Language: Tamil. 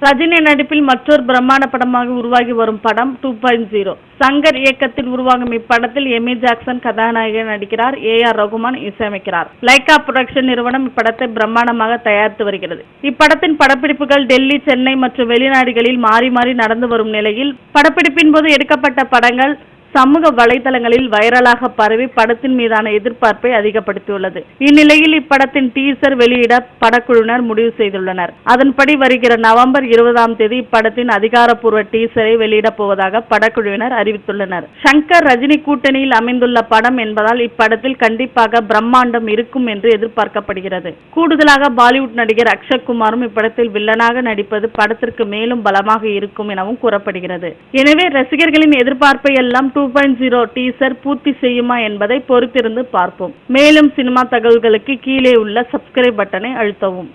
ரஜினி நடிப்பில் மற்றொரு பிரம்மாண்ட படமாக உருவாகி வரும் படம் 2.0. சங்கர் இயக்கத்தில் உருவாகும் இப்படத்தில் எமி ஜாக்சன் கதாநாயகன் நடிக்கிறார். AR ரகுமான் இசையமைக்கிறார். லைகா புரொடக்ஷன் நிறுவனம் இப்படத்தை பிரம்மாண்டமாக தயாரித்து வருகிறது. இப்படத்தின் படப்பிடிப்புகள் டெல்லி, சென்னை மற்றும் வெளிநாடுகளில் மாறி மாறி நடந்து வரும் நிலையில் படப்பிடிப்பின் போது எடுக்கப்பட்ட படங்கள் சமூக வலைதளங்களில் வைரலாக பரவி படத்தின் மீதான எதிர்பார்ப்பை அதிகப்படுத்தியுள்ளது. இந்நிலையில் இப்படத்தின் டீசர் வெளியிட படக்குழுவினர் முடிவு செய்துள்ளனர். அதன்படி வருகிற நவம்பர் 20ஆம் தேதி இப்படத்தின் அதிகாரப்பூர்வ டீசரை வெளியிடப் போவதாக படக்குழுவினர் அறிவித்துள்ளனர். சங்கர் ரஜினி கூட்டணியில் அமைந்துள்ள படம் என்பதால் இப்படத்தில் கண்டிப்பாக பிரம்மாண்டம் இருக்கும் என்று எதிர்பார்க்கப்படுகிறது. கூடுதலாக பாலிவுட் நடிகர் அக்ஷய் குமாரும் இப்படத்தில் வில்லனாக நடிப்பது படத்திற்கு மேலும் பலமாக இருக்கும் எனவும் கூறப்படுகிறது. எனவே ரசிகர்களின் எதிர்பார்ப்பை எல்லாம் 2.0 டீசர் பூர்த்தி செய்யுமா என்பதை பொறுத்திருந்து பார்ப்போம். மேலும் சினிமா தகவல்களுக்கு கீழே உள்ள சப்ஸ்கிரைப் பட்டனை அழுத்தவும்.